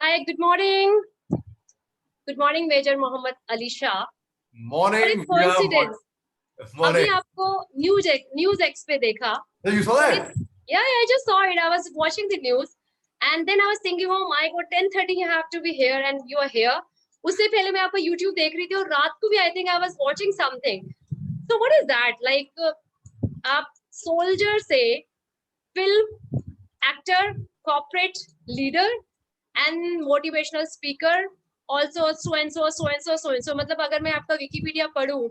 Hi, good morning. Good morning, Major Mohammed Ali Shah. और एक Morning, coincidence, अभी morning. आपको न्यूज एक्स पे देखा. So you saw और that? it's, yeah, I just saw it. I was watching the news, and then I was thinking, oh my God, 10:30 you have to be here, and you are here. उससे पहले मैं आपका YouTube देख रही थी और रात को भी I think I was watching something. So what is that? Like आप soldier से film actor, corporate leader, and motivational speaker, also so and so so and so so and so. मतलब अगर मैं आपका विकिपीडिया पढूं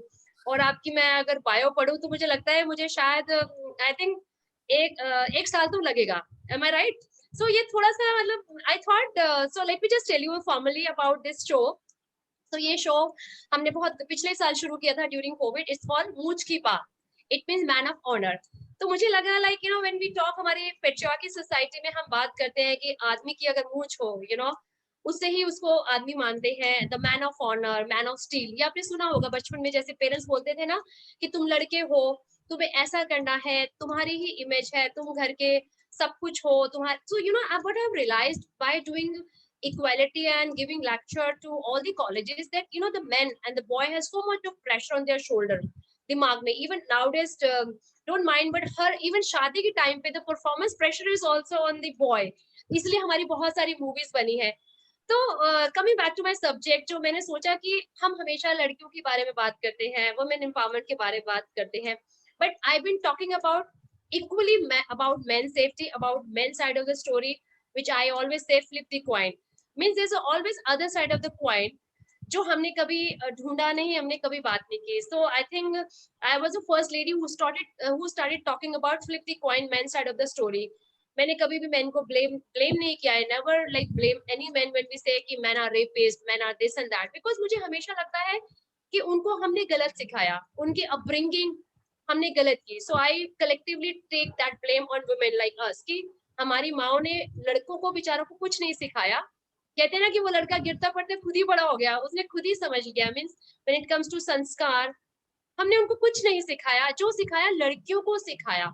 और आपकी मैं अगर बायो पढूं तो मुझे लगता है मुझे शायद आई थिंक एक साल तो लगेगा. एम आई राइट? सो ये थोड़ा सा मतलब I thought so let me just tell you formally about this show. तो ये शो हमने बहुत पिछले साल शुरू किया था ड्यूरिंग कोविड. इट्स फॉर मूछ की पा. It means man of honour. तो मुझे लगा like you know when we talk हमारी पेट्रियार्की सोसाइटी में हम बात करते हैं कि आदमी की अगर मूछ हो यू नो उससे ही उसको आदमी मानते हैं. The man of honour, man of steel, ये आपने सुना होगा बचपन में. जैसे पेरेंट्स बोलते थे ना कि तुम लड़के हो, तुम्हें ऐसा करना है, तुम्हारी ही इमेज है, तुम घर के सब कुछ हो तुम्हारे. So you know what I have realized by doing equality and giving lecture to all the colleges that you know the men and the boy has so much of pressure on their shoulder. दिमाग में even nowadays don't mind but her even शादी के time पे the performance pressure is also on the boy. इसलिए हमारी बहुत सारी movies बनी है. तो coming back to my subject, जो मैंने सोचा कि हम हमेशा लड़कियों के बारे में बात करते हैं, वुमेन एम्पावरमेंट के बारे में बात करते हैं, but I been talking about equally about men's safety, about men's side of the story, which I always say flip the coin. Means there's always other side of the coin जो हमने कभी ढूंढा नहीं, हमने कभी बात नहीं की. So I think I was the first lady who started talking about flip the coin, men side of the story. मैंने कभी भी मैन को blame नहीं किया. I never like blame any man when we say कि men are rapists, men are this and that, because मुझे हमेशा लगता है कि उनको हमने गलत सिखाया, उनकी upbringing हमने गलत की. So I collectively take that blame on women like us कि हमारी माओ ने लड़कों को बेचारों को कुछ नहीं सिखाया. कहते हैं ना कि वो लड़का गिरता पड़ते खुद ही बड़ा हो गया, उसने खुद ही समझ लिया. Means when it comes to sanskar, हमने उनको कुछ नहीं सिखाया. जो सिखाया लड़कियों को सिखाया,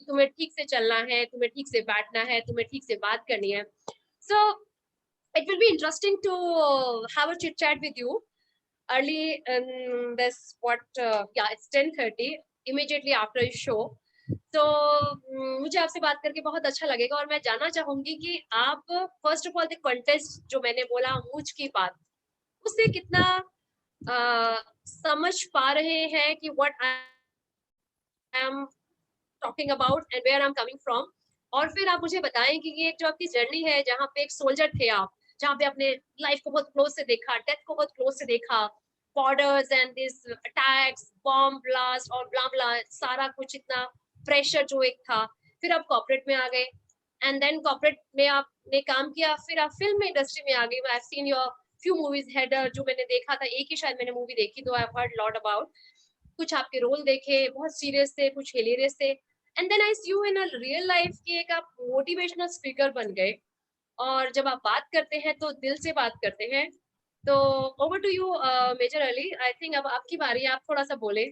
तुम्हें ठीक से चलना है, तुम्हें ठीक से बैठना है, तुम्हें ठीक से बात करनी है. सो it will be interesting to have a chit chat with you early in this yeah, it's 10:30 immediately after your show. तो मुझे आपसे बात करके बहुत अच्छा लगेगा और मैं जानना चाहूंगी कि आप first of all the contest जो मैंने बोला मूछ की बात, उससे कितना समझ पा रहे हैं कि what I am talking about and where I am coming from. और फिर आप मुझे बताएं कि ये जो आपकी जर्नी है, जहाँ पे एक सोल्जर थे आप, जहाँ पे आपने लाइफ को बहुत क्लोज से देखा, डेथ को बहुत क्लोज से देखा, borders and this attacks, bomb blast और ब्ला ब्ला, सारा कुछ इतना प्रेशर जो एक था. फिर आप कॉर्पोरेट में आ गए एंड देन कॉर्पोरेट में आपने काम किया, फिर आप फिल्म इंडस्ट्री में आ गए. I have seen your few movies. Header जो मैंने देखा था, एक ही शायद मैंने मूवी देखी, तो I have heard lot about. कुछ आपके रोल देखे, बहुत सीरियस थे, कुछ हिलेरियस थे. And then I see you in a real life की एक आप मोटिवेशनल स्पीकर बन गए. और जब आप बात करते हैं तो दिल से बात करते हैं. तो over to you Major Ali. I think अब आपकी बारी है, आप थोड़ा सा बोले.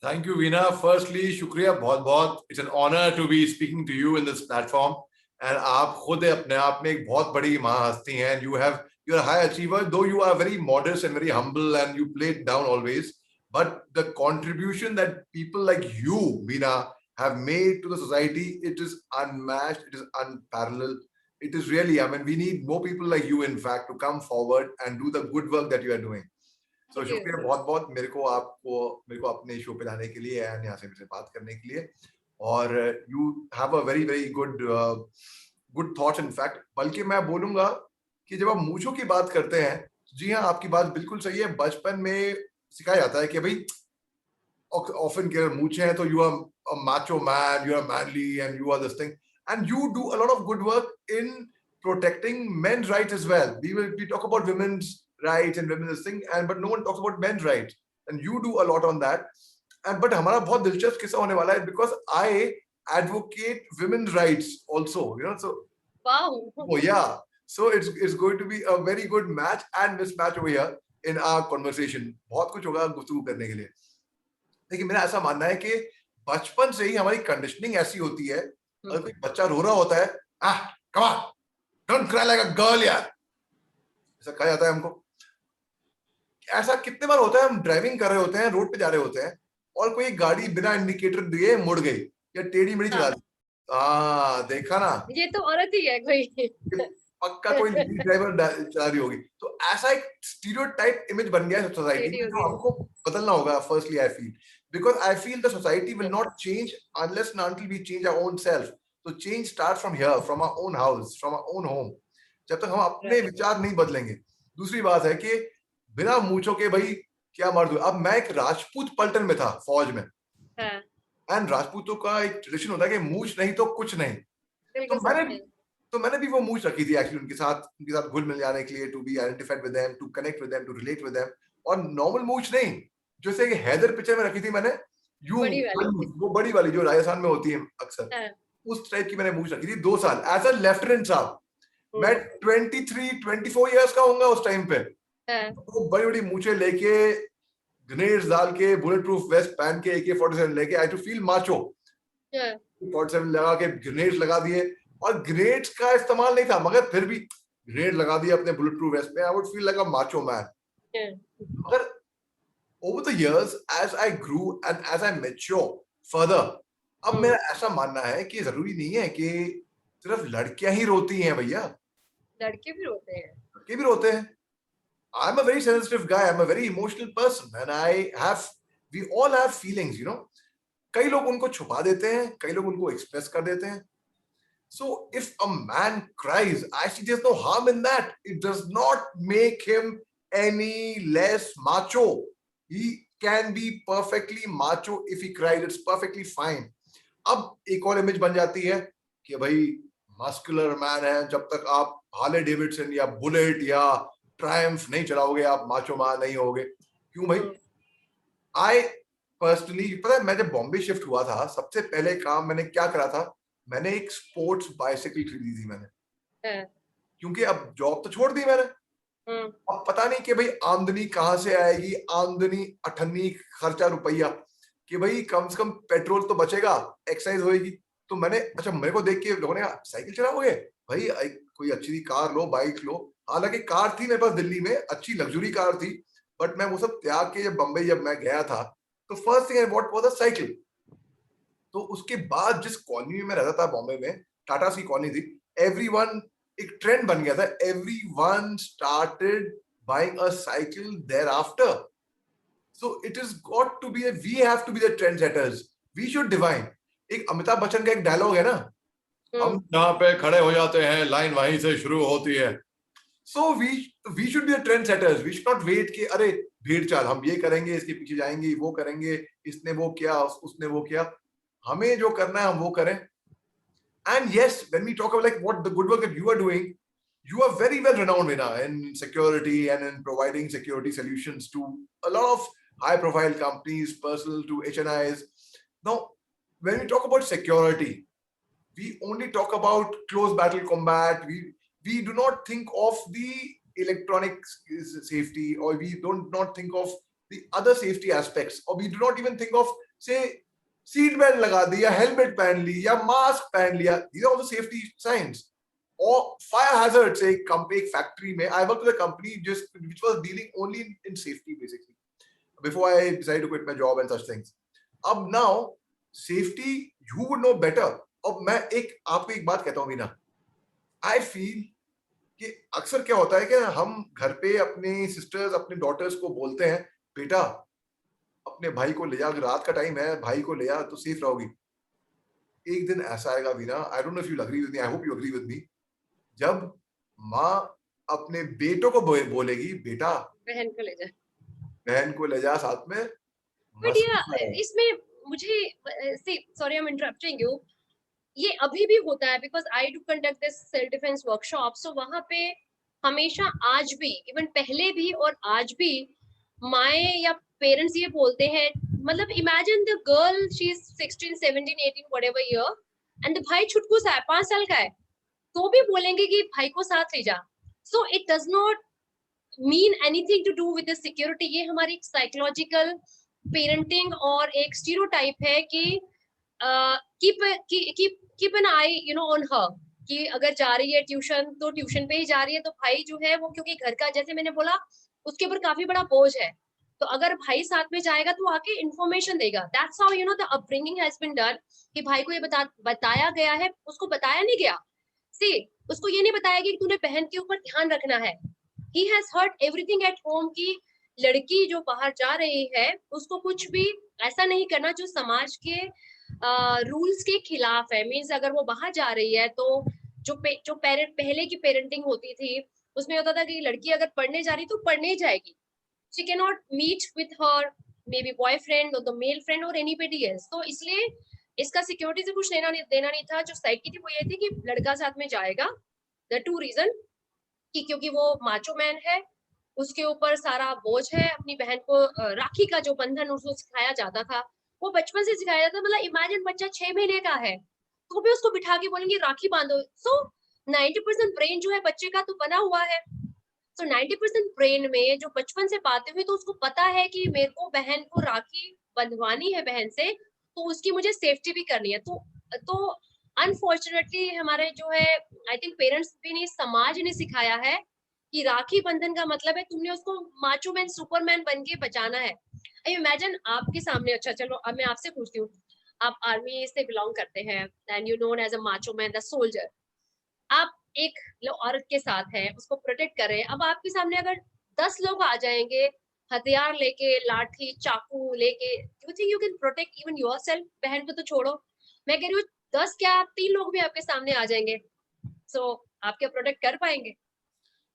Thank you, Veena. Firstly, शुक्रिया बहुत बहुत. It's an honor to be speaking to you in this platform. And आप खुद अपने आप में एक बहुत बड़ी महाहस्ती हैं. You're a high achiever, though you are very modest and very humble, and you play it down always. But the contribution that people like you, Veena, have made to the society, it is unmatched. It is unparalleled. It is really. I mean, we need more people like you, in fact, to come forward and do the good work that you are doing. So शुक्रिया बहुत बहुत मेरे को अपने show पे लाने के लिए एंड यहाँ से मेरे से बात करने के लिए. और you have a very very good thoughts. In fact बल्कि मैं बोलूंगा कि जब आप मूंछों की बात करते हैं, जी हाँ, आपकी बात बिल्कुल सही है. बचपन में सिखाया जाता है कि भाई often के मूंछें हैं तो you are a macho man, you are manly and you are this thing, and you do a lot of good work in protecting men's rights as well. We talk about women's rights and women's thing, but no one talks about men's rights, and you do a lot on that. And but हमारा बहुत दिलचस्प किस्सा होने वाला है because I advocate women's rights also, you know. So wow. Oh yeah, so it's going to be a very good match and mismatch over here in our conversation. बहुत कुछ होगा गुफ्तगू करने के लिए. लेकिन मेरा ऐसा मानना है कि बचपन से ही हमारी कंडीशनिंग ऐसी होती है. अगर कोई बच्चा रो रहा होता है, come on, don't cry like a girl यार, ऐसा कहा जाता है हमको। ऐसा कितने बार होता है, हम ड्राइविंग कर रहे होते हैं, रोड पे जा रहे होते हैं और कोई गाड़ी बिना इंडिकेटर दिए मुड़ गई या टेढ़ी मेढ़ी चला दी। देखा ना, ये तो औरत ही है कोई। पक्का कोई लेडी ड्राइवर चला रही होगी। तो ऐसा एक स्टीरियोटाइप इमेज बन गया है सोसाइटी में, जो हमको बदलना होगा। Firstly I feel, because I feel the society will not change unless and until we change our own self. So change starts from here, from our own house, from our own home. जब तक हम अपने विचार नहीं बदलेंगे। दूसरी बात है कि बिना मूंछों के भाई क्या मर्द हुआ। अब मैं एक राजपूत पलटन में था, फौज में, एंड राजपूतों का एक ट्रेडिशन होता है कि मूंछ नहीं तो कुछ नहीं। तो मैंने भी वो मूंछ रखी थी एक्चुअली उनके साथ घुल मिल जाने के लिए, to be identified with them, to connect with them, to relate with them. और नॉर्मल मूंछ नहीं, जैसे कि हैदर पिक्चर में रखी थी मैंने, यूं वो बड़ी वाली जो राजस्थान में होती है अक्सर, उस टाइप की मैंने मूंछ रखी थी 2 साल एज अ लेफ्टिनेंट साहब। मैं 23-24 इयर्स का होऊंगा उस टाइम पे। वो बड़ी बड़ी मूंछें लेके, ग्रेनेड्स डाल के, बुलेट प्रूफ वेस्ट पहन के, AK-47 लेके, आई टू फील माचो। 47 लगा के ग्रेनेड्स लगा दिए, और ग्रेनेड्स का इस्तेमाल नहीं था, मगर फिर भी ग्रेनेड लगा दिया अपने बुलेट प्रूफ वेस्ट में, I would feel like a macho man. मगर over the years, as I grew and as I mature further, अब मेरा ऐसा मानना है कि जरूरी नहीं है कि सिर्फ लड़कियां ही रोती हैं भैया, लड़के भी रोते हैं, लड़के भी रोते हैं। I'm a very sensitive guy, I'm a very emotional person, and we all have feelings, you know. कई लोग उनको छुपा देते हैं, कई लोग उनको एक्सप्रेस कर देते हैं। So if a man cries, actually there's no harm in that. It does not make him any less macho. He can be perfectly macho if he cried. It's perfectly fine. अब एक और image बन जाती है कि भाई muscular man है, जब तक आप हार्ले डेविडसन या बुलेट या ट्रायम्फ नहीं चलाओगे आप माचो मैन नहीं होगे। क्यों भाई? आई पर्सनली, पता है मैं जब बॉम्बे शिफ्ट हुआ था, सबसे पहले काम मैंने क्या करा था, मैंने एक स्पोर्ट्स बाइसिकल खरीदी थी मैंने, क्योंकि अब जॉब तो छोड़ दी मैंने। अब पता नहीं कि भाई आमदनी कहां से आएगी, आमदनी अठन्नी खर्चा रुपया, कि भाई कम से कम पेट्रोल तो बचेगा, एक्सरसाइज होएगी। तो मैंने, अच्छा मेरे को देख के लोगों ने कहा साइकिल चलाओगे भाई, कोई अच्छी कार लो, बाइक लो। हालांकि कार थी मेरे पास दिल्ली में, अच्छी लग्जरी कार थी, बट मैं वो सब त्याग के बम्बई जब मैं गया था, तो first thing I bought was a cycle. तो उसके बाद जिस कॉलोनी में मैं रहता था बॉम्बे में, टाटा सी कॉलोनी थी, एवरीवन, एक ट्रेंड बन गया था, everyone started buying a cycle thereafter. So it is got to be we have to be the trendsetters. We should divine. एक अमिताभ बच्चन का एक डायलॉग है ना, हम जहाँ पे खड़े हो जाते हैं लाइन वहीं से शुरू होती है। So we should be the trendsetters. We should not wait कि अरे भीड़ चाल, हम ये करेंगे, इसके पीछे जाएंगे, वो करेंगे, इसने वो किया, उसने वो किया। हमें जो करना है हम वो करें। And yes, when we talk about like what the good work that you are doing, you are very well renowned, Veena, in security and in providing security solutions to a lot of high-profile companies, personal to HNIs. Now, when we talk about security, we only talk about close battle combat. We do not think of the electronic safety, or we don't not think of the other safety aspects, or we do not even think of, say, seat belt लगा दी या helmet पहन ली या mask पहन लिया, these are all the safety signs. Or fire hazards, एक factory में, I worked with a company which was dealing only in safety basically before I decided to quit my job and such things. अब now safety you would know better. अब मैं आपको एक बात कहता हूँ मीना, I feel कि अक्सर क्या होता है कि हम घर पे अपने सिस्टर्स, अपने डॉटर्स को बोलते हैं, बेटा अपने भाई को ले जा, रात का टाइम है, भाई को ले जा तो सेफ रहोगी। एक दिन ऐसा आएगा Veena, I don't know if you agree with me, I hope you agree with me, जब माँ अपने बेटों को बोलेगी बेटा बहन को ले जा, बहन को ले जा साथ में। बट इसमें मुझे, sorry I am interrupting you, ये अभी भी होता है because I do conduct this self defence workshop. So वहां पे हमेशा, आज भी, इवन पहले भी और आज भी, माए या पेरेंट्स ये बोलते हैं, मतलब imagine the girl, she is 16, 17, 18 whatever year, and the भाई छुटकू सा है, 5 साल का है, तो भी बोलेंगे कि भाई को साथ ले जा। So it does not mean anything to do with the security. ये हमारी साइकोलॉजिकल पेरेंटिंग और एक स्टीरियोटाइप है कि keep an eye, you know, on her, कि अगर जा रही है ट्यूशन तो ट्यूशन पे ही जा रही है, तो भाई जो है वो क्योंकि घर का, जैसे मैंने बोला, उसके ऊपर काफी बड़ा बोझ है, तो अगर भाई साथ में जाएगा तो आके इन्फॉर्मेशन देगा। That's how the upbringing has been done, कि भाई को ये बताया गया है, उसको बताया नहीं गया। सी, उसको ये नहीं बताया कि तूने बहन के ऊपर ध्यान रखना है। He has heard everything at home, की लड़की जो बाहर जा रही है उसको कुछ भी ऐसा नहीं करना जो समाज के रूल्स के खिलाफ है। मीन्स अगर वो बाहर जा रही है तो जो पेरेंट पहले की पेरेंटिंग होती थी उसमें होता था कि लड़की अगर पढ़ने जा रही तो पढ़ने ही जाएगी, she can not meet with her maybe boyfriend और द मेल फ्रेंड और एनीबडी एल्स। तो इसलिए इसका सिक्योरिटी से कुछ देना नहीं था। जो साइड की थी वो ये थी कि लड़का साथ में जाएगा, द टू रीजन, कि क्योंकि वो माचो मैन है, उसके ऊपर सारा बोझ है। अपनी बहन को राखी का जो बंधन उसको सिखाया जाता था, वो बचपन से सिखाया जाता। मतलब इमेजिन बच्चा 6 महीने का है तो भी उसको बिठा के बोलेंगे राखी बांधो। सो 90% ब्रेन जो है बच्चे का तो बना हुआ है। सो 90% ब्रेन में जो बचपन से पाते हुए, तो उसको पता है कि मेरे को बहन को राखी बंधवानी है बहन से, तो उसकी मुझे सेफ्टी भी करनी है। तो अनफॉर्चुनेटली हमारे जो है, आई थिंक पेरेंट्स भी नहीं, समाज ने सिखाया है कि राखी बंधन का मतलब है तुमने उसको माचो मैन सुपरमैन बन के बचाना है। आई इमेजिन आपके सामने, अच्छा चलो अब मैं आपसे पूछती हूँ, आप आर्मी से बिलोंग करते हैं and you known as a macho man, the soldier. आप एक औरत के साथ हैं, उसको प्रोटेक्ट कर रहे हैं। अब आपके सामने अगर 10 लोग आ जाएंगे हथियार लेके, लाठी चाकू लेके, you think you can protect even yourself? बहन को तो छोड़ो, मैं कह रही हूँ 10 क्या 3 लोग भी आपके सामने आ जाएंगे, सो आप क्या प्रोटेक्ट कर पाएंगे?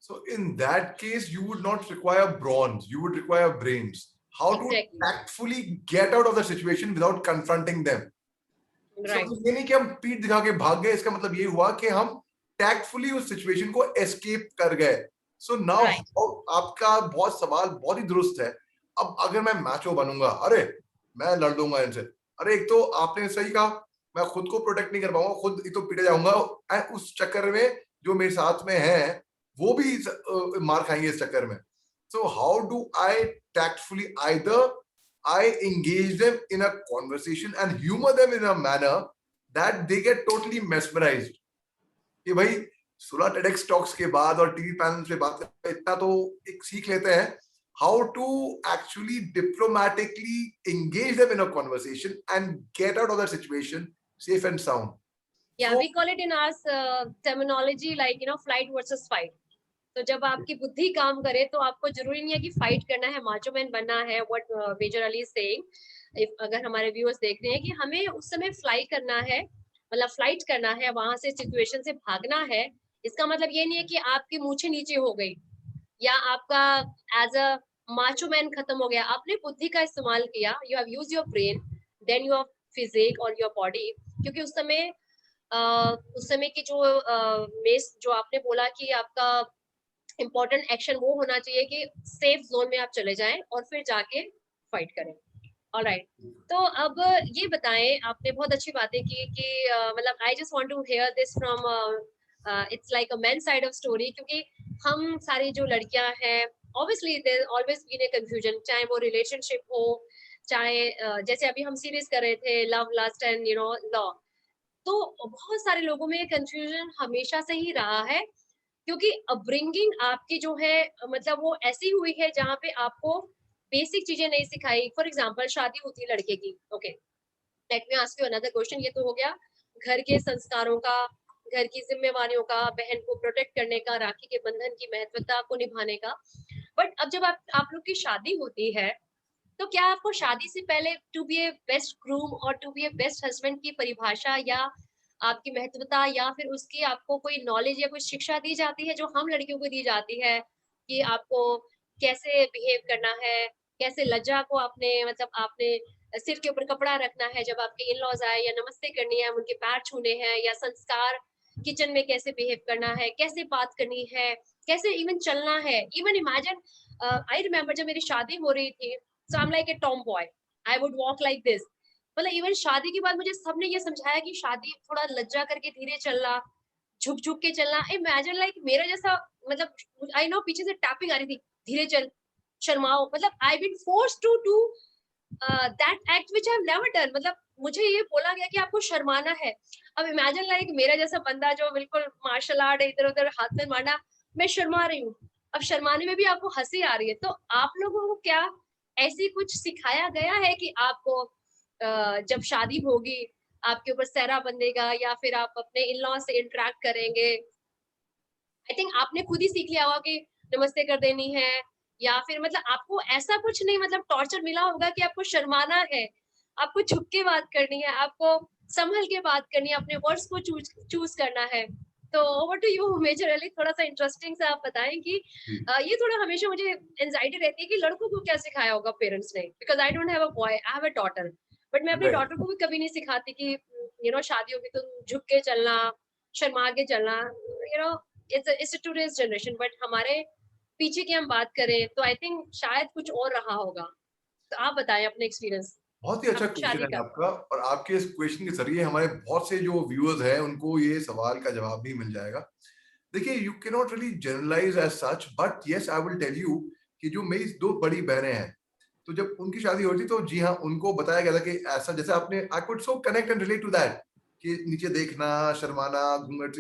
So in that case, you would not require bronze. You would require brains. How to Exactly. tactfully get out of the situation without confronting them. So Right. ये नहीं कि हम पीठ दिखा के भाग गए, इसका मतलब ये हुआ कि हम tactfully उस situation को escape कर गए. So now Right. आपका बहुत सवाल बहुत ही दुरुस्त है. अब अगर मैं मैचो बनूंगा, अरे मैं लड़ दूंगा इनसे, अरे एक तो आपने सही कहा, मैं खुद को प्रोटेक्ट नहीं कर पाऊंगा, खुद एक तो पीटे जाऊंगा, उस चक्कर में जो मेरे साथ में है वो भी मार खाएंगे इस चक्कर में. So how do I tactfully either I engage them in a conversation and humor them in a manner that they get totally mesmerized. कि भाई 16 TEDx talks के बाद और टीवी पैनल पे बात करके इतना तो एक सीख लेते हैं, how to actually diplomatically engage them in a conversation and get out of that situation safe and sound. Yeah, So, we call it in our terminology like flight versus fight. तो जब आपकी बुद्धि काम करे तो आपको जरूरी नहीं है कि फाइट करना है, माचो मैन बनना है। What Major Ali is saying, अगर हमारे व्यूअर्स देख रहे हैं, कि हमें उस समय फ्लाई करना है, मतलब फ्लाइट करना है, वहां से सिचुएशन से भागना है। इसका मतलब ये नहीं है कि आपकी मूछें नीचे हो गई या आपका एज अ माचो मैन खत्म हो गया। आपने बुद्धि का इस्तेमाल किया, you have use your brain then your physique और योर बॉडी। क्योंकि उस समय की जो मेस जो आपने बोला कि आपका इम्पोर्टेंट एक्शन वो होना चाहिए कि सेफ जोन में आप चले जाएं और फिर जाके फाइट करें। ऑलराइट, तो अब ये बताएं, आपने बहुत अच्छी बातें की कि मतलब I just want to hear this from it's like a men side of story, क्योंकि हम सारी जो लड़कियां हैं obviously there always been a confusion, चाहे वो रिलेशनशिप हो, चाहे जैसे अभी हम सीरीज कर रहे थे लव लस्ट एंड लॉ, तो बहुत सारे लोगों में कंफ्यूजन हमेशा से ही रहा है। क्योंकि अपब्रिंगिंग आपकी जो है मतलब वो ऐसी हुई है जहाँ पे आपको बेसिक चीजें नहीं सिखाई। फॉर एग्जांपल शादी होती है लड़के की, okay, let me ask you another question. ये तो हो गया घर के संस्कारों का, घर की जिम्मेवारियों का, बहन को प्रोटेक्ट करने का, राखी के बंधन की महत्वता को निभाने का। बट अब जब आप लोग की शादी होती है, तो क्या आपको शादी से पहले to be a best groom और to be a best husband की परिभाषा या आपकी महत्वता या फिर उसकी आपको कोई नॉलेज या कोई शिक्षा दी जाती है जो हम लड़कियों को दी जाती है, कि आपको कैसे बिहेव करना है, कैसे लज्जा को आपने मतलब आपने सिर के ऊपर कपड़ा रखना है जब आपके इन लॉज आए, या नमस्ते करनी है, उनके पैर छूने हैं, या संस्कार किचन में कैसे बिहेव करना है, कैसे बात करनी है, कैसे इवन चलना है। इवन इमेजिन आई रिमेम्बर जब मेरी शादी हो रही थी, so I am like a tomboy, I would walk like this. मतलब इवन शादी के बाद मुझे सबने ये समझाया कि शादी थोड़ा लज्जा करके धीरे चलना, झुक झुक के चलना। इमेजिन लाइक मेरा जैसा, मतलब आई नो पीछे से टैपिंग आ रही थी, धीरे चल, शर्माओ। मतलब I been forced to do that act which I have never done. मतलब मुझे ये बोला गया कि आपको शर्माना है. अब इमेजिन लाइक मेरा जैसा बंदा जो बिल्कुल मार्शल आर्ट इधर उधर हाथ में मारना, मैं शर्मा रही हूँ. अब शर्माने में भी आपको हंसी आ रही है, तो आप लोगों को क्या ऐसी कुछ सिखाया गया है कि आपको जब शादी होगी आपके ऊपर सहरा बंधेगा या फिर आप अपने इन लॉ से इंटरेक्ट करेंगे? आई थिंक आपने खुद ही सीख लिया होगा कि नमस्ते कर देनी है, या फिर मतलब आपको ऐसा कुछ नहीं मतलब टॉर्चर मिला होगा कि आपको शर्माना है, आपको छुप के बात करनी है, आपको संभल के बात करनी है, अपने वर्ड्स को चूज करना है. तो ओवर टू यू मेजरली, थोड़ा सा इंटरेस्टिंग से आप बताएं कि ये थोड़ा हमेशा मुझे एंजाइटी रहती है कि लड़कों को क्या सिखाया होगा पेरेंट्स ने, because I don't have a boy, I have a daughter, but मैं अपनी Right. डॉटर को भी कभी नहीं सिखाती कि शादी होगी तो झुक के चलना, शर्मा के चलना. इट्स टूडेज जनरेशन, बट हमारे पीछे की हम बात करें तो आई थिंक शायद कुछ और रहा होगा. तो आप बताएं अपने एक्सपीरियंस बहुत ही अच्छा आपकी क्वेश्चन शादी है का. आपका, और आपके इस क्वेश्चन के जरिए हमारे बहुत से जो व्यूअर्स हैं उनको ये सवाल का जवाब भी मिल जाएगा. देखिए, you can not really generalize as such, but yes I will tell you कि जो मेरी दो बड़ी बहनें हैं, तो जब उनकी शादी हो रही थी तो जी हाँ, उनको बताया गया था कि ऐसा, जैसे आपने, I could so connect and relate to that, कि नीचे देखना, शर्माना, घूंघट,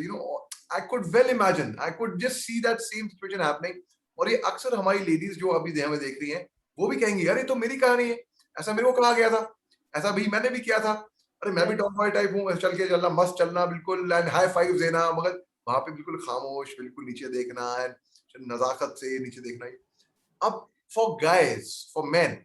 I could well imagine, I could just see that same situation happening. और ये अक्सर हमारी लेडीज जो अभी हमें देख रही हैं, वो भी कहेंगी, यार ये तो मेरी कहानी है, ऐसा मेरे को कहा गया था, ऐसा भी मैंने भी किया था. अरे मैं भी टॉम बॉय टाइप हूँ, चल के चलना, मस्त चलना बिल्कुल, एंड हाई फाइव देना, मगर वहां पे बिल्कुल खामोश, बिल्कुल नीचे देखना, एंड नजाकत से नीचे देखना. अब फॉर गाइज, फॉर मेन,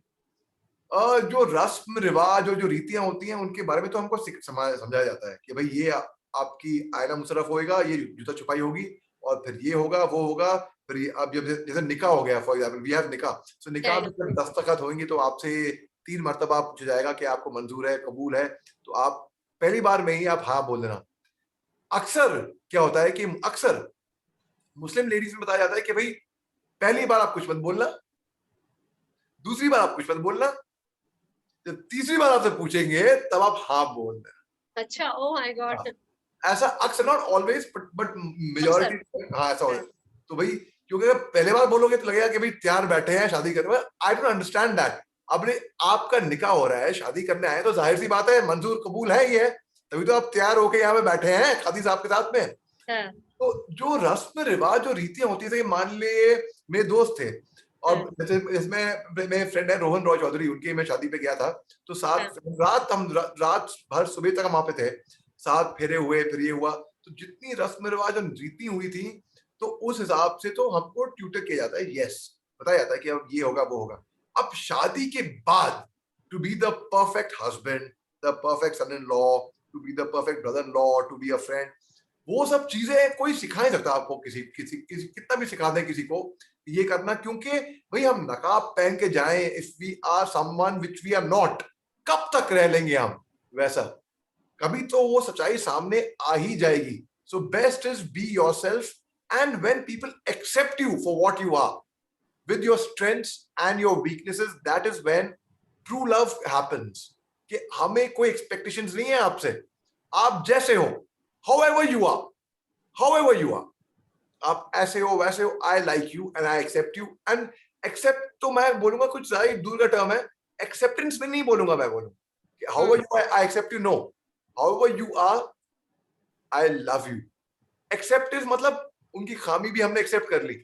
जो रस्म रिवाज और जो रीतियां होती हैं उनके बारे में तो हमको समझाया जाता है कि भाई ये आपकी आयना मुशर्रफ होएगा, ये जूता छुपाई होगी, और फिर ये होगा, वो होगा, फिर ये अब जब जैसे निकाह हो गया, फॉर एग्जाम्पल वी हैव निकाह, सो निकाह में जब दस्तखत होंगे तो आपसे 3 मरतबा पूछा जाएगा कि आपको मंजूर है, कबूल है, तो आप पहली बार में ही आप हाँ बोल देना. अक्सर क्या होता है कि अक्सर मुस्लिम लेडीज में बताया जाता है कि भाई पहली बार आप कुछ मत बोलना, दूसरी बार आप कुछ मत बोलना, जब तीसरी बार आपसे पूछेंगे तब आप हाँ बोल देना. अच्छा, ओ माय हाँ, गॉड. ऐसा अक्सर, नॉट ऑलवेज बट अक्सर. मेजोरिटी, हाँ ऐसा होता है. तो भाई, क्योंकि अगर पहले बार बोलोगे तो लगेगा कि भाई तैयार बैठे हैं शादी करने में. I don't understand that. आपने, आपका निकाह हो रहा है, शादी करने आए, तो जाहिर सी बात है मंजूर कबूल है ये, तभी तो आप तैयार होके यहाँ पे बैठे हैं खादी साहब के साथ में. हाँ, तो जो रस्म रिवाज, जो रीतियां होती थी, मान लिए मेरे दोस्त थे, और हाँ, जैसे इसमें मेरे फ्रेंड है रोहन रॉय चौधरी, उनकी मैं शादी पे गया था, तो हाँ. सात रात हम रात भर सुबह तक हम वहां पे थे, 7 फेरे हुए, फिर ये हुआ, तो जितनी रस्म रिवाज और रीति हुई थी, तो उस हिसाब से तो हमको ट्यूटर किया जाता है, यस, बताया जाता है कि अब ये होगा, वो होगा. अब शादी के बाद, to be the perfect husband, the perfect son in law, to be the perfect brother in law, to be a friend, वो सब चीजें कोई सिखा नहीं सकता आपको, किसी किसी किसी कितना भी सिखा दे किसी को ये करना, क्योंकि भाई हम नकाब पहन के जाएं, if we are someone which we are not, कब तक रह लेंगे हम वैसा, कभी तो वो सच्चाई सामने आ ही जाएगी. So best is be yourself, and when people accept you for what you are, with your strengths and your weaknesses, that is when true love happens. कि हमें कोई expectations नहीं है आपसे, आप जैसे हो, however you are, however you are, आप ऐसे हो, वैसे हो, I like you and I accept you. And accept तो मैं बोलूंगा कुछ ज्यादा दूर का टर्म है, acceptance में नहीं बोलूंगा, मैं बोलूंगा however you are, I accept you. No, however you are, I love you. Accept is मतलब उनकी खामी भी हमने accept कर ली,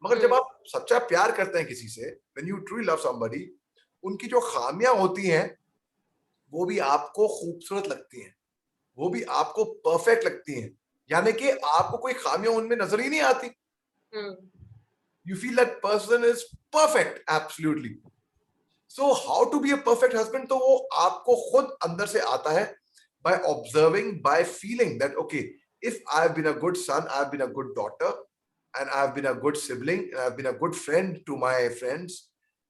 मगर जब आप सच्चा प्यार करते हैं किसी से, when you truly love somebody, उनकी जो खामियां होती हैं वो भी आपको खूबसूरत लगती हैं, वो भी आपको परफेक्ट लगती हैं, यानी कि आपको कोई खामियां उनमें नजर ही नहीं आती. You feel that person is perfect, absolutely. So how to be a perfect husband, तो वो आपको खुद अंदर से आता है, by observing, by feeling that okay, if I've been a good son, I've been a good daughter, and I've been a good sibling, and I've been a good friend to my friends.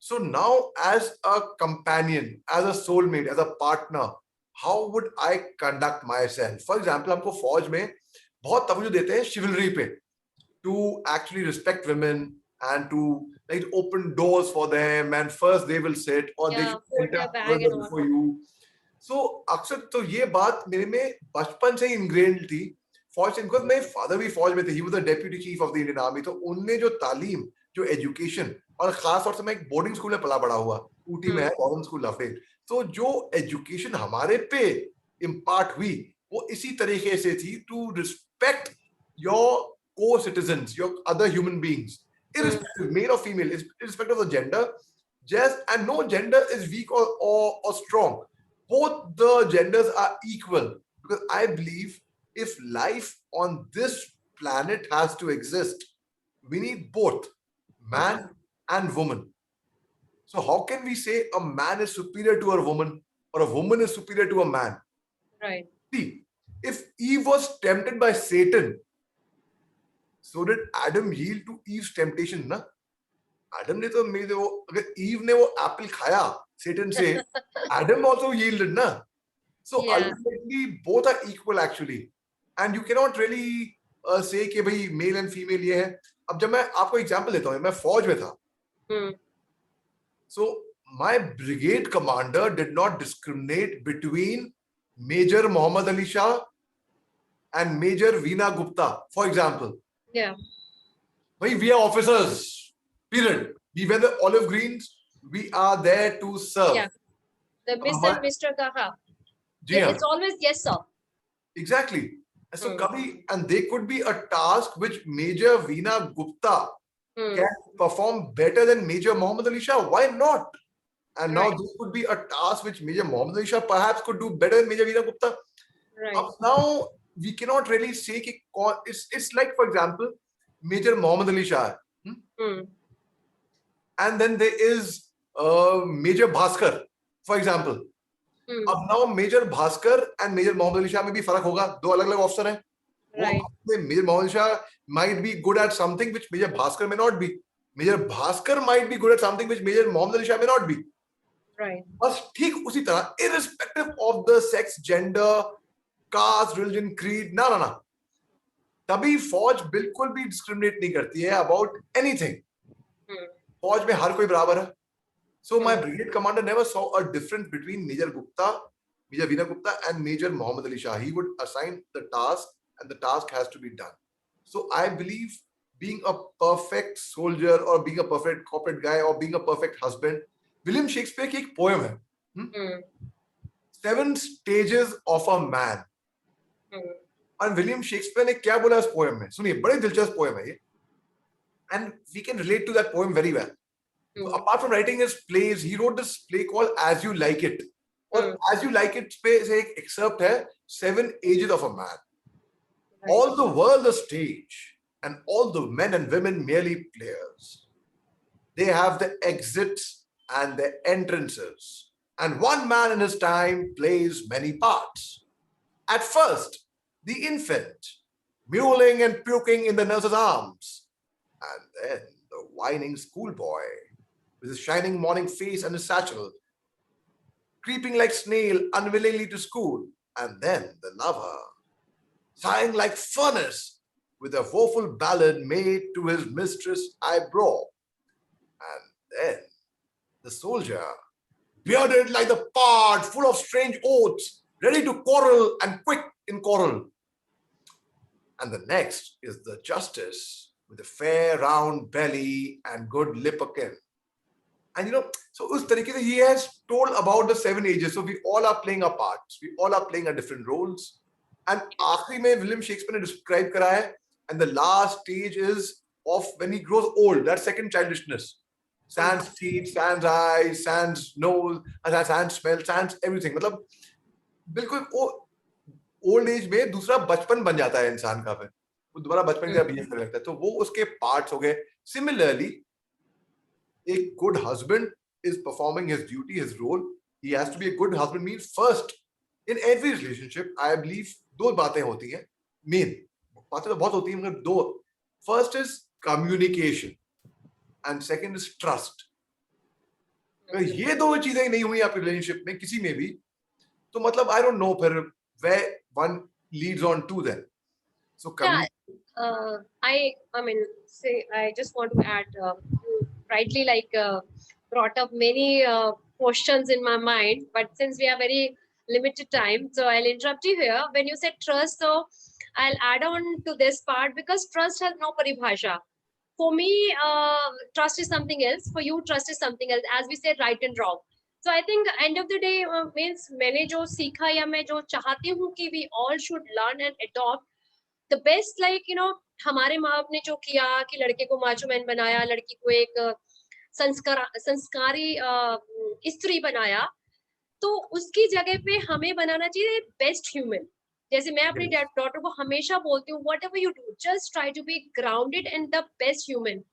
So now as a companion, as a soulmate, as a partner, how would I conduct myself? For example, हमको फौज में बहुत तवज्जो देते हैं chivalry पे, to actually respect women and to like open doors for them, and first they will sit, or they Yeah, should put enter their bag further and all. before you. So अक्सर तो ये बात मेरे में बचपन से ही ingrained थी. फौज से, बिकॉज मेरे फादर भी फौज में थे, he was the deputy chief of the Indian army, तो उनने जो तालीम, जो एजुकेशन, और खास तौर से मैं एक बोर्डिंग स्कूल में पला बड़ा हुआ, ऊटी में है मॉडर्न स्कूल लवडेल। तो जो एजुकेशन हमारे पे इम्पार्ट हुई वो इसी तरीके से थी, टू रिस्पेक्ट योर को citizens, your other human beings, irrespective male or female, irrespective of the gender. Just, and no gender is weak or strong. Both the genders are equal, because I believe if life on this planet has to exist, we need both man and woman. So how can we say a man is superior to a woman or a woman is superior to a man? Right. See, if Eve was tempted by Satan, so did Adam yield to Eve's temptation, na? Adam ने तो मेरे वो, अगर ewe ने वो Apple खाया सेटन से, Adam also yielded, na? So Yeah. ultimately both are equal actually, and you cannot really say कि भाई मेल एंड फीमेल ये है. अब जब मैं आपको एग्जांपल देता हूँ, मैं फौज में था. So my brigade commander did not discriminate between Major Muhammad Ali Shah and Major Veena Gupta, for example. Yeah. We are officers, period. We wear the olive greens. We are there to serve. Yeah. The Miss and Mr. Kaha. Yeah, it's always yes, sir. Exactly. So kabhi, and they could be a task which Major Veena Gupta can perform better than Major Muhammad Ali Shah. Why not? And now this could be a task which Major Muhammad Ali Shah perhaps could do better than Major Veena Gupta. Right. Now we cannot really say ki it's like, for example, Major Muhammad Ali Shah. And then there is Major Bhaskar, for example. अब now Major Bhaskar and Major Muhammad Ali Shah में भी फर्क होगा, दो अलग अलग officer हैं. Major Muhammad Ali Shah might be good at something which Major Bhaskar may not be. Major Bhaskar might be good at something which Major Muhammad Ali Shah may not be. Right. बस ठीक उसी तरह, irrespective of the sex, gender, caste, religion, creed, ना तभी फौज बिल्कुल भी discriminate नहीं करती है about anything. फौज में हर कोई बराबर है. So my brigade commander never saw a difference between Major Veena Gupta and Major Muhammad Ali Shah. He would assign the task and the task has to be done. So I believe being a perfect soldier or being a perfect corporate guy or being a perfect husband, William Shakespeare की एक poem है, 7 stages of a man. और William Shakespeare ने क्या बोला इस poem में, सुनिए, बड़ी दिलचस्प पोएम है ये, and we can relate to that poem very well. So apart from writing his plays, he wrote this play called As You Like It. और As You Like It पे से एक excerpt है, 7 ages of a man. All the world a stage, and all the men and women merely players. They have the exits and the entrances, and one man in his time plays many parts. At first, the infant, mewling and puking in the nurse's arms, and then the whining schoolboy with his shining morning face and his satchel, creeping like snail unwillingly to school, and then the lover, sighing like furnace with a woeful ballad made to his mistress' eyebrow, and then the soldier, bearded like the pard, full of strange oaths, ready to quarrel and quick in quarrel. And the next is the justice with a fair round belly and good lip akin. And you know, so us tarike se he has told about the 7 ages. So we all are playing our parts. We all are playing our different roles. And aakhri mein William Shakespeare ne describe kara hai, and the last stage is of when he grows old, that second childishness. Sans teeth, sans eyes, sans nose, sans smell, sans everything. मतलब बिल्कुल वो old age में दूसरा बचपन बन जाता है इंसान का, फिर वो दोबारा बचपन का बिहेव करने लगता है. तो वो उसके पार्ट्स हो गए. Similarly a good husband is performing his duty, his role. He has to be a good husband. Means first in every relationship, I believe दो बातें होती हैं. मेन बातें तो बहुत होती हैं, मगर दो. First is communication and second is trust. अगर ये दो चीजें नहीं हुई आपकी रिलेशनशिप में किसी में भी, तो मतलब I don't know फिर where one leads on to then. So I mean, say I just want to add, you rightly brought up many questions in my mind, but since we have very limited time, so I'll interrupt you here. When you said trust, so I'll add on to this part, because trust has no paribhasha. for me, trust is something else. For you, trust is something else. As we said, right and wrong. So I think end of the day means मैंने जो सीखा या मैं जो चाहती हूँ कि we all should learn and adopt the best, like you know, हमारे माँ बाप ने जो किया कि लड़के को माचो मैन बनाया, लड़की को एक संस्कारी स्त्री बनाया, तो उसकी जगह पे हमें बनाना चाहिए बेस्ट ह्यूमन। जैसे मैं अपनी डॉटर को हमेशा बोलती हूँ, whatever you do just try to be grounded and the best human.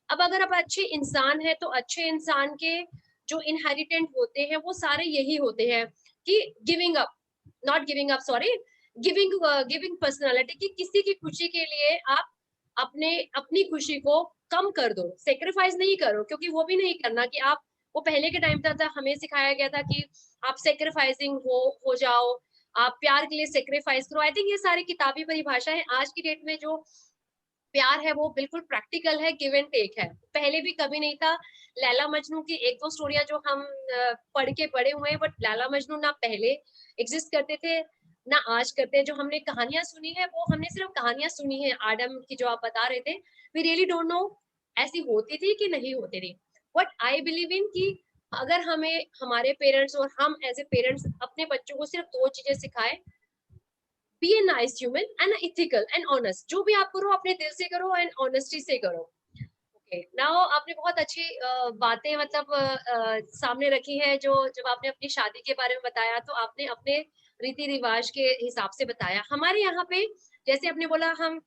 अब अगर आप अच्छे इंसान है तो अच्छे इंसान के जो इनहेरिटेंट होते हैं वो सारे यही होते हैं कि giving up, not giving up, sorry, giving personality, कि किसी की खुशी के लिए आप अपनी खुशी को कम कर दो, सेक्रीफाइस नहीं करो, क्योंकि वो भी नहीं करना कि आप, वो पहले के टाइम था हमें सिखाया गया था कि आप सेक्रीफाइसिंग हो जाओ, आप प्यार के लिए सेक्रीफाइस करो। आई थिंक ये सारी किताबी परिभाषा है। आज की डेट में जो प्यार है वो बिल्कुल प्रैक्टिकल है, गिव एंड टेक है, पहले भी कभी नहीं था। लैला मजनू की एक दो स्टोरियां जो हम पढ़ के बड़े हुए हैं, बट लैला मजनू ना पहले एग्जिस्ट करते थे ना आज करते हैं। जो हमने कहानियां सुनी है वो हमने सिर्फ कहानियां सुनी है, आदम की जो आप बता रहे थे, वी रियली डोंट नो ऐसी होती थी कि नहीं होती थी। बट आई बिलीव इन कि अगर हमें हमारे पेरेंट्स और हम एज ए पेरेंट्स अपने बच्चों को सिर्फ दो चीजें सिखाएं, be a nice human and ethical and honest, जो भी आप करो अपने दिल से करो एंड ऑनेस्टी से करो। ओके, नाउ आपने बहुत अच्छी बातें मतलब सामने रखी है। जो जब आपने अपनी शादी के बारे में बताया तो आपने अपने रीति रिवाज के हिसाब से बताया। हमारे यहाँ पे जैसे आपने बोला हम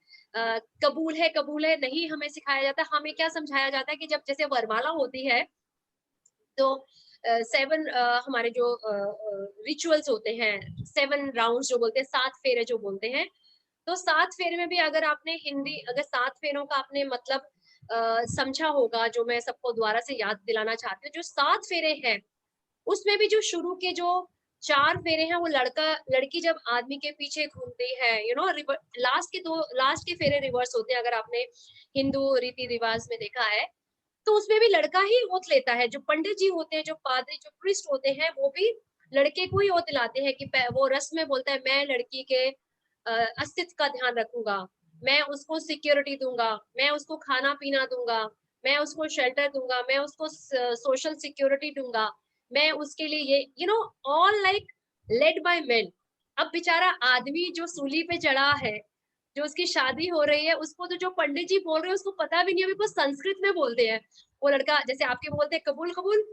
कबूल है नहीं हमें सिखाया जाता, हमें क्या समझाया जाता है कि जब जैसे वरमाला होती है तो 7 हमारे जो रिचुअल्स होते हैं, 7 राउंड्स जो बोलते हैं, 7 फेरे जो बोलते हैं, तो 7 फेरे में भी अगर आपने हिंदी, अगर 7 फेरों का आपने मतलब समझा होगा, जो मैं सबको दोबारा से याद दिलाना चाहती हूँ, जो 7 फेरे हैं उसमें भी जो शुरू के जो 4 फेरे हैं वो लड़की जब आदमी के पीछे घूमती है, यू नो, लास्ट के फेरे रिवर्स होते हैं, अगर आपने हिंदू रीति रिवाज में देखा है, तो उसमें भी लड़का ही ओथ लेता है। जो पंडित जी होते हैं, जो पादरी, जो प्रीस्ट होते हैं, वो भी लड़के को ही ओथ दिलाते हैं कि वो रस्म में बोलता है मैं लड़की के अस्तित्व का ध्यान रखूंगा, मैं उसको सिक्योरिटी दूंगा, मैं उसको खाना पीना दूंगा, मैं उसको शेल्टर दूंगा, मैं उसको सोशल सिक्योरिटी दूंगा, मैं उसके लिए ये, you know, all like led by main. अब बेचारा आदमी जो सूली पे चढ़ा है, जो उसकी शादी हो रही है, उसको तो जो पंडित जी बोल रहे हैं उसको पता भी नहीं है, वो संस्कृत में बोलते हैं। वो लड़का जैसे आपके बोलते हैं कबूल कबूल,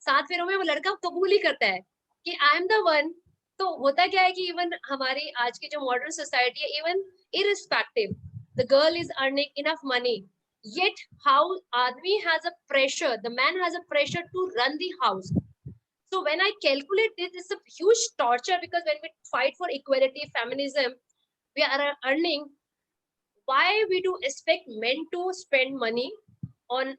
7 फेरों में वो लड़का कबूल ही करता है कि आई एम द वन। तो होता क्या है कि इवन हमारी आज की जो मॉडर्न सोसाइटी है, even irrespective the girl is earning enough money, yet how admi has a pressure, the man has a pressure to run the house. So when I calculate this, it's a huge torture, because when we fight for equality, feminism, we are earning, why we do expect men to spend money on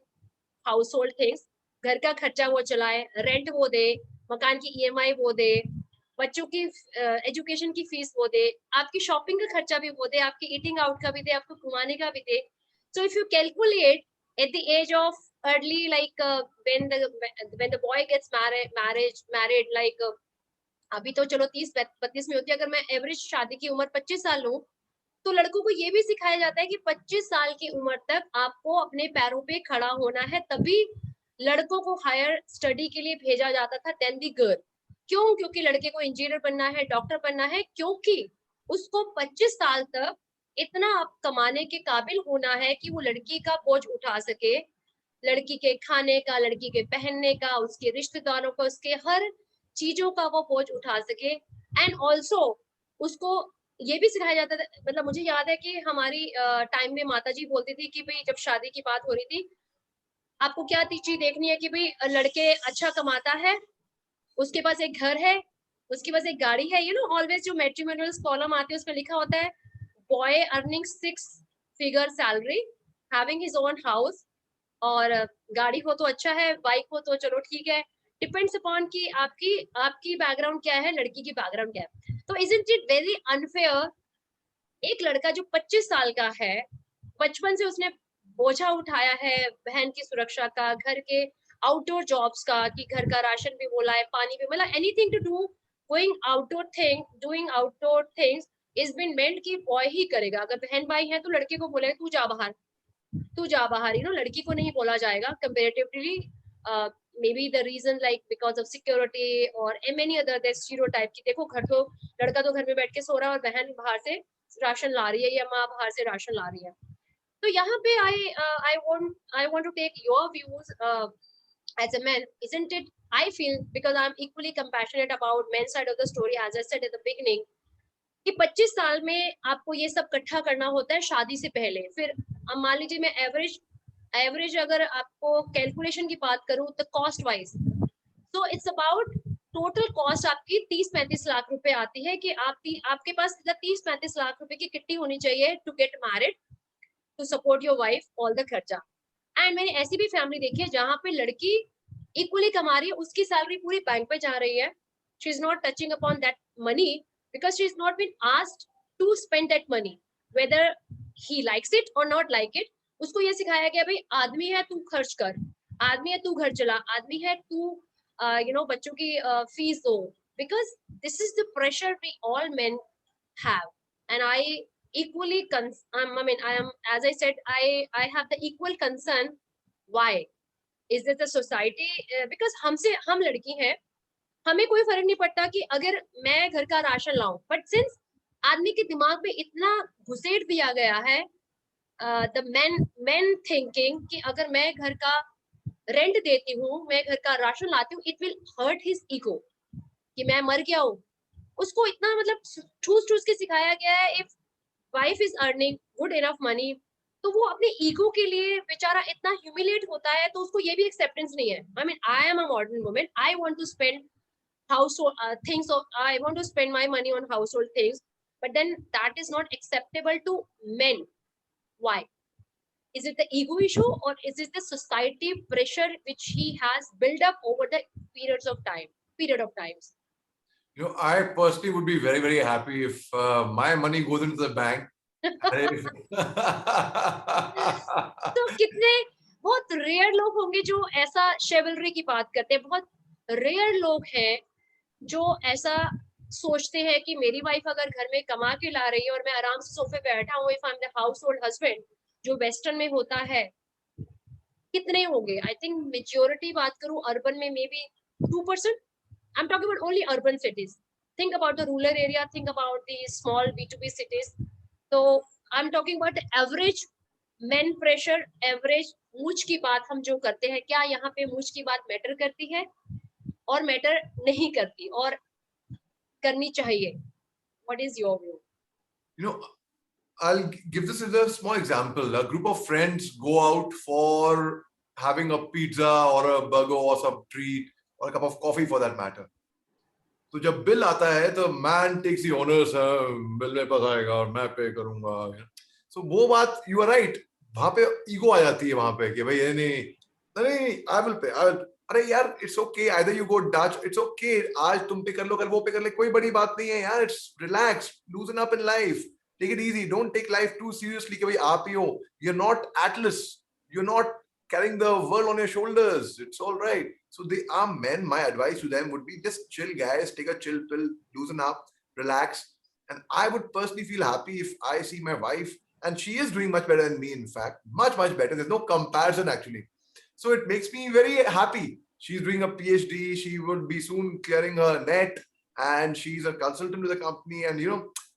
household things? घर का खर्चा वो चलाए, rent वो दे, मकान की EMI वो दे, बच्चों की एजुकेशन की फीस वो दे, आपकी शॉपिंग का खर्चा भी वो दे, आपकी ईटिंग आउट का भी दे, आपको घुमाने का भी दे। So if you calculate at the age of early, like when the boy gets married, like अभी तो चलो 30-32 में होती है, अगर मैं एवरेज शादी की उम्र 25 साल लूं, तो लड़कों को ये भी सिखाया जाता है कि 25 साल की उम्र तक आपको अपने पैरों पे खड़ा होना है, तभी लड़कों को हायर स्टडी के लिए भेजा जाता था देन दी गर्ल। क्यों? क्योंकि लड़के को इंजीनियर बनना है, डॉक्टर बनना है, क्योंकि उसको 25 साल तक इतना कमाने के काबिल होना है कि वो लड़की का बोझ उठा सके, लड़की के खाने का, लड़की के पहनने का, उसके रिश्तेदारों का, उसके हर चीजों का वो बोझ उठा सके। एंड ऑल्सो उसको ये भी सिखाया जाता था, मतलब मुझे याद है कि हमारी टाइम में माता जी बोलती थी कि भाई जब शादी की बात हो रही थी, आपको क्या चीज देखनी है कि भाई लड़के अच्छा कमाता है, उसके पास एक घर है, उसके पास एक गाड़ी है, यू नो, ऑलवेज जो मैट्रिमोनियल कॉलम आते हैं उसमें लिखा होता है boy earning 6 figure salary, having his own house, और गाड़ी हो तो अच्छा है, बाइक हो तो चलो ठीक है, डिपेंड्स अपॉन कि आपकी बैकग्राउंड क्या है, लड़की की बैकग्राउंड क्या है। तो इजंट इट वेरी अनफेयर, एक लड़का जो 25 साल का है, बचपन से उसने बोझा उठाया है बहन की सुरक्षा का, घर के आउटडोर जॉब्स का, कि घर का राशन भी बोला है, पानी भी, मतलब anything to do going outdoor thing, doing outdoor things is been meant कि बॉय ही करेगा। अगर बहन भाई है तो लड़के को बोलेगा तू जा बाहर, तू जा बाहर, लड़की को नहीं बोला जाएगा comparatively. maybe the reason like because of security or many other the stereotype कि देखो घर तो लड़का तो घर में बैठ के सो रहा है और बहन बाहर से राशन ला रही है या माँ बाहर से राशन ला रही है. तो यहाँ पे I want to take your views as a man, isn't it? I feel because I'm equally compassionate about men's side of the story, as I said at the beginning, कि 25 साल में आपको ये सब इकट्ठा करना होता है शादी से पहले. फिर अब मान लीजिए मैं एवरेज अगर आपको कैलकुलेशन की बात करूं तो कॉस्ट वाइज, तो इट्स अबाउट टोटल कॉस्ट आपकी 30-35 लाख रुपए आती है कि आपके पास 30-35 लाख रुपए की किट्टी होनी चाहिए to get married, to support your wife all the खर्चा. एंड मैंने ऐसी भी फैमिली देखी है जहां पे लड़की इक्वली कमा रही है, उसकी सैलरी पूरी बैंक पे जा रही है, she is not touching upon that money because she is not been asked to spend that money whether he likes it or not like it. उसको ये सिखाया गया भाई आदमी है तू खर्च कर, आदमी है तू घर चला, आदमी है तू बच्चों की फीस दो, because this is the pressure we all men have. And I equally I am, as I said, I have the equal concern. Why is it the society? Because हम लड़की हैं, हमें कोई फर्क नहीं पड़ता कि अगर मैं घर का राशन लाऊं, बट सिंस आदमी के दिमाग में इतना घुसेड़ दिया गया है द men थिंकिंग कि अगर मैं घर का रेंट देती हूँ, मैं घर का राशन लाती हूँ, it will hurt his ego कि मैं मर गया हूँ. उसको इतना मतलब ठूस के सिखाया गया है if wife is earning good enough money, तो वो अपने ईगो के लिए बेचारा इतना ह्यूमिलेट होता है, तो उसको ये भी एक्सेप्टेंस नहीं है. I mean I am a modern woman, I want to spend household things, of I want to spend my money on household things, but then that is not acceptable to men. Why? Is it the ego issue or is it the society pressure which he has built up over the period of times? I personally would be very, very happy if my money goes into the bank. तो कितने बहुत rare लोग होंगे जो ऐसा शेवलरी की बात करते हैं. बहुत रेयर लोग हैं जो ऐसा सोचते हैं कि मेरी वाइफ अगर घर में कमा के ला रही है और मैं आराम से सोफे पे बैठा हूँ, if I am the house hold husband, जो वेस्टर्न में होता है, कितने होंगे? आई थिंक मेजोरिटी बात करूं अर्बन में may be 2%. I am talking about only urban cities. Think about the rural area, think about the small B2B cities. तो I am talking about average men pressure, average मूछ की बात हम जो करते हैं, क्या यहाँ पे मूछ की बात मैटर करती है और मैटर नहीं करती और करनी चाहिए? What is your view? I'll give this as a small example. A group of friends go out for having a pizza or a burger or some treat or a cup of coffee for that matter. तो जब bill आता है तो man takes the honors, bill मेरे पास आएगा और मैं पे करूंगा. So वो बात, you are right, वहां पे ईगो आ जाती है वहां पे कि भाई ये नहीं I will pay. अरे यार it's okay, either you go Dutch, it's okay, आज तुम पे कर लो, कल वो पे कर ले, कोई बड़ी बात नहीं है यार. It's relax, loosen up in life, take it easy, don't take life too seriously कि भाई आप ही हो, you are not Atlas, you are not carrying the world on your shoulders. It's all right. So they are men. My advice to them would be just chill, guys, take a chill pill, loosen up, relax. And I would personally feel happy if I see my wife, and she is doing much better than me, in fact, much better. There's no comparison actually. So it makes me very happy. She's doing a PhD. She would be soon clearing her net, and she's a consultant to the company. And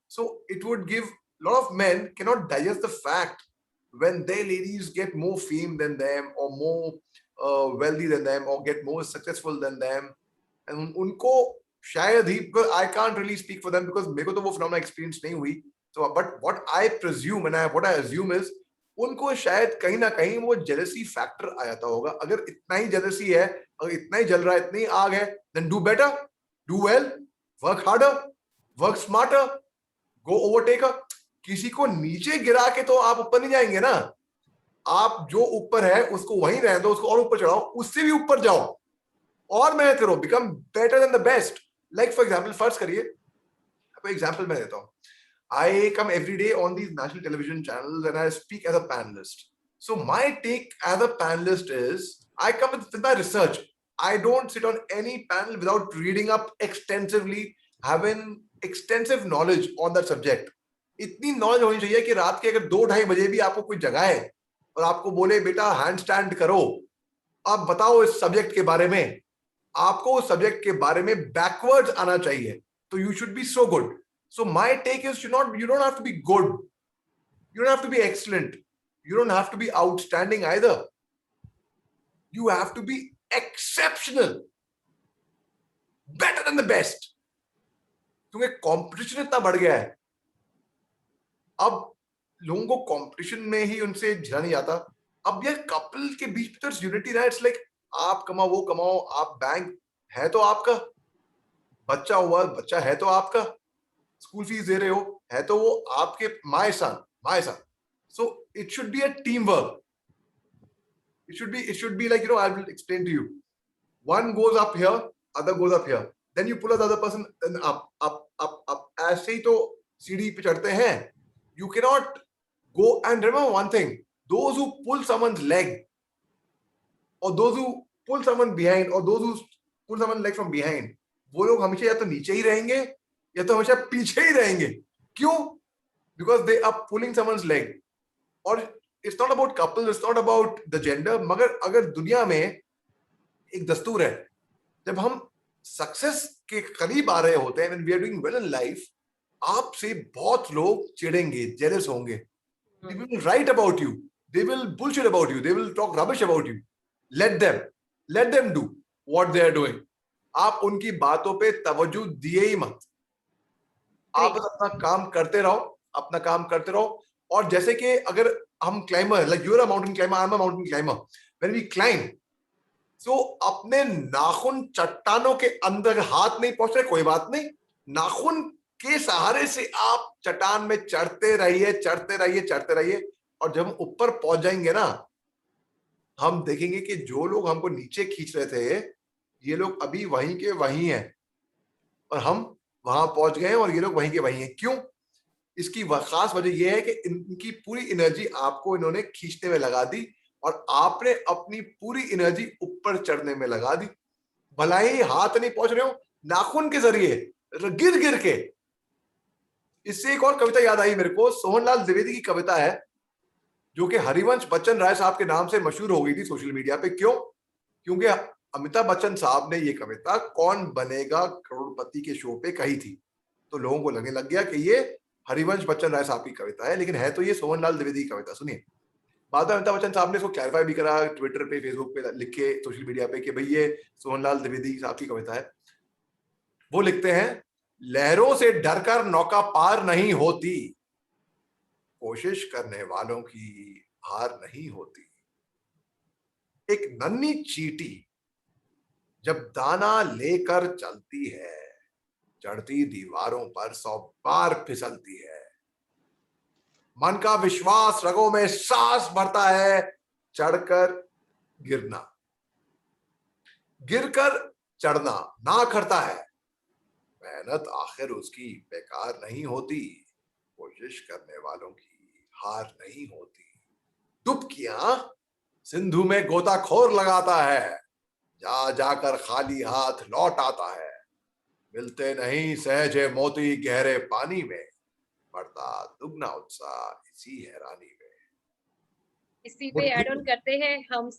so it would give a lot of men cannot digest the fact when their ladies get more fame than them, or more wealthy than them, or get more successful than them. And unko shayad hi, because I can't really speak for them because meko to wo phenomena experience nahi hui. So but what I presume and what I assume is उनको शायद कहीं ना कहीं वो jealousy factor आ जाता होगा. अगर इतना ही जेलसी है, अगर इतना ही जल रहा है, इतनी आग है, then do better, do well, work harder, work smarter, go overtake her. किसी को नीचे गिरा के तो आप ऊपर नहीं जाएंगे ना. आप जो ऊपर है उसको वहीं रहने दो, उसको और ऊपर चढ़ाओ, उससे भी ऊपर जाओ और मेहनत करो, become better than the best. Like for example, फर्ज करिए, आपको एग्जांपल मैं देता हूँ. I come every day on these national television channels and I speak as a panelist. So my take as a panelist is I come with my research. I don't sit on any panel without reading up extensively, having extensive knowledge on that subject. इतनी knowledge होनी चाहिए कि रात के अगर 2-2:30 बजे भी आपको कोई जगाए और आपको बोले बेटा हैंड स्टैंड करो, अब बताओ इस सब्जेक्ट के बारे में, आपको उस सब्जेक्ट के बारे में बैकवर्ड्स आना चाहिए, तो you should be so good. So my take is you don't have to be good, you don't have to be excellent, you don't have to be outstanding either, you have to be exceptional, better than the best. क्योंकि competition इतना बढ़ गया है, अब लोगों को competition में ही उनसे झेला नहीं आता. अब ये कपल के बीच में यूनिटी ना, इट्स लाइक आप कमाओ वो कमाओ, आप बैंक है तो आपका, बच्चा हुआ बच्चा है तो आपका, स्कूल फीस दे रहे हो है तो वो आपके, my son. So it should be a team work. it should be like, I will explain to you, one goes up here, other goes up here, then you pull the other person, then up. ऐसे ही तो सीढ़ी पे चढ़ते हैं. You cannot go, and remember one thing, those who pull someone's leg, or those who pull someone behind, or those who pull someone's leg from behind, वो लोग हमेशा या तो नीचे ही रहेंगे या तो हमेशा पीछे ही रहेंगे. क्यों? Because they are pulling someone's leg. और it's not about couple, it's not about the gender. मगर अगर दुनिया में एक दस्तूर है, जब हम सक्सेस के करीब आ रहे होते हैं, when we are doing well in life, आपसे बहुत लोग चिढ़ेंगे, जेलस होंगे. They will write about you, they will bullshit about you, they will talk rubbish about you. Let them do what they are doing. आप उनकी बातों पे तवज्जो दिए ही मत. आप बस अपना काम करते रहो. और जैसे कि अगर हम climber, like you're a mountain climber, I'm a mountain climber, when we climb, so अपने नाखून चट्टानों के अंदर हाथ नहीं पहुंच रहे, कोई बात नहीं, नाखून के सहारे से आप चट्टान में चढ़ते रहिए. और जब हम ऊपर पहुंच जाएंगे ना, हम देखेंगे कि जो लोग हमको नीचे खींच रहे थे, ये लोग अभी वहीं के वहीं हैं, और हम वहां पहुंच गए और ये लोग वहीं के वहीं हैं. क्यों? इसकी खास वजह यह है कि इनकी पूरी एनर्जी आपको इन्होंने खींचने में लगा दी, और आपने अपनी पूरी एनर्जी ऊपर चढ़ने में लगा दी. भला ही हाथ नहीं पहुंच रहे हो, नाखून के जरिए गिर के. इससे एक और कविता याद आई मेरे को, सोहनलाल द्विवेदी की कविता है, जो कि हरिवंश बच्चन राय साहब के नाम से मशहूर हो गई थी सोशल मीडिया पे. क्यों? क्योंकि अमिताभ बच्चन साहब ने ये कविता कौन बनेगा करोड़पति के शो पे कही थी, तो लोगों को लगने लग गया कि ये हरिवंश बच्चन राय साहब की कविता है, लेकिन है तो ये सोहनलाल द्विवेदी की कविता. सुनिए, बाद में अमिताभ बच्चन साहब ने इसको क्लैरिफाई भी करा, ट्विटर पे, फेसबुक पे लिखे, सोशल मीडिया पे, कि भाई ये सोहनलाल द्विवेदी साहब की कविता है. वो लिखते हैं, लहरों से डरकर नौका पार नहीं होती, कोशिश करने वालों की हार नहीं होती. एक नन्ही चींटी जब दाना लेकर चलती है, चढ़ती दीवारों पर 100 बार फिसलती है. मन का विश्वास रगों में सांस भरता है, चढ़कर गिरना, गिरकर चढ़ना ना करता है. मेहनत आखिर उसकी बेकार नहीं होती, कोशिश करने वालों की हार नहीं होती. डुबकियां सिंधु में गोताखोर लगाता है, जा जाकर खाली हाथ लौट आता है. मिलते नहीं सहजे मोती गहरे पानी में, बढ़ता दुगना उत्साह इसी हैरानी में. इसी पे ऐड ऑन करते हैं, हम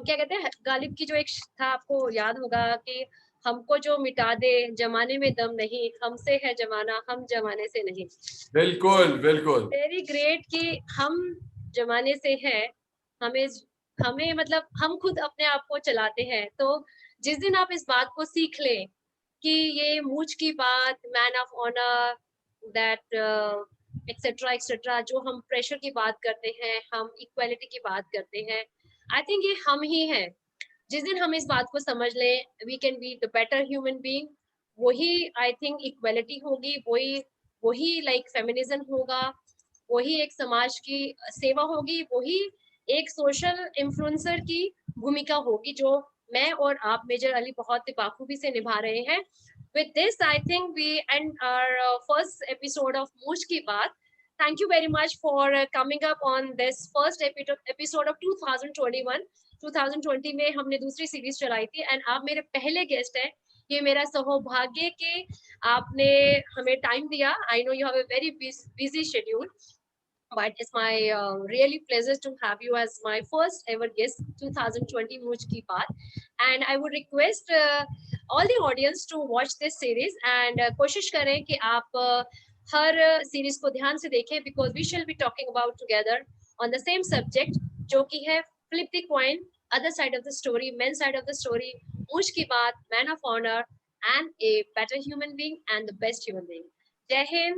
क्या कहते हैं, गालिब की जो एक था, आपको याद होगा कि हमको जो मिटा दे जमाने में दम नहीं, हमसे है जमाना हम जमाने से नहीं. बिल्कुल वेरी ग्रेट कि हम जमाने से हैं, हमें मतलब हम खुद अपने आप को चलाते हैं. तो जिस दिन आप इस बात को सीख लें कि ये मूछ की बात, man of honour, that etcetera, जो हम प्रेशर की बात करते हैं, हम इक्वालिटी की बात करते हैं, आई थिंक ये हम ही हैं. जिस दिन हम इस बात को समझ लें, we can be the better human being. वही आई थिंक इक्वालिटी होगी, वही लाइक फेमिनिज्म होगा, वही एक समाज की सेवा होगी, वही एक सोशल इन्फ्लुएंसर की भूमिका होगी, जो मैं और आप मेजर अली बहुत बाखूबी से निभा रहे हैं. With this, I think we end our first episode of Mooch Ki Baat. Thank you very much for coming up on this first episode of 2021. 2020 में हमने दूसरी सीरीज चलाई थी, एंड आप मेरे पहले गेस्ट हैं. ये मेरा सौभाग्य कि आपने हमें टाइम दिया. I know you have a very busy schedule. but it's my really pleasure to have you as my first ever guest 2020 Mujh Ki Baat. And I would request all the audience to watch this series and कोशिश करें कि आप हर series को ध्यान से देखें, because we shall be talking about together on the same subject, जो कि है flip the coin, other side of the story, men's side of the story, Mujh Ki Baat, man of honor, and a better human being and the best human being. Jai Hind,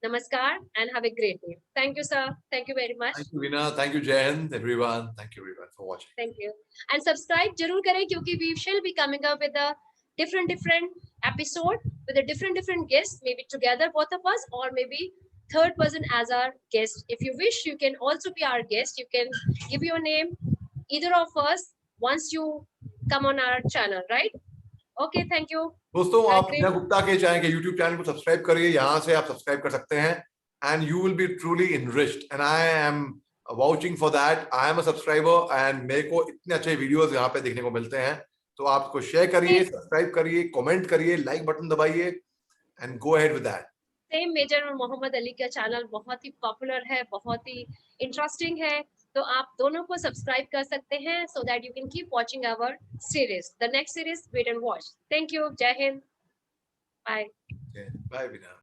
Namaskar, and have a great day. Thank you, sir. Thank you very much. Thank you, Veena. Thank you, Jai Hind, everyone. Thank you, everyone, for watching. Thank you. And subscribe जरूर करें, क्योंकि we shall be coming up with a different episode with a different guest, maybe together both of us, or maybe third person as our guest. If you wish, you can also be our guest. You can give your name, either of us, once you come on our channel, right? Okay, thank you. दोस्तों, Have a आप great- Meena Gupta के channel के YouTube channel को subscribe करिए, यहाँ से आप subscribe कर सकते हैं, and you will be truly enriched, and I am vouching for that. I am a subscriber, and मेरे को इतने अच्छे वीडियोस यहाँ पे देखने को मिलते हैं, तो आप इसको शेयर करिए, सब्सक्राइब करिए, कमेंट करिए, लाइक बटन दबाइए, and go ahead with that. Same Major और मोहम्मद अली का चैनल बहुत ही पॉपुलर है, बहुत ही इंटरेस्टिंग है, तो आप दोनों को सब्सक्राइब कर सकते हैं, so that you can keep watching our series. The next series, wait and watch. Thank you. Jai Hind. Bye. Okay. Bye, Veena.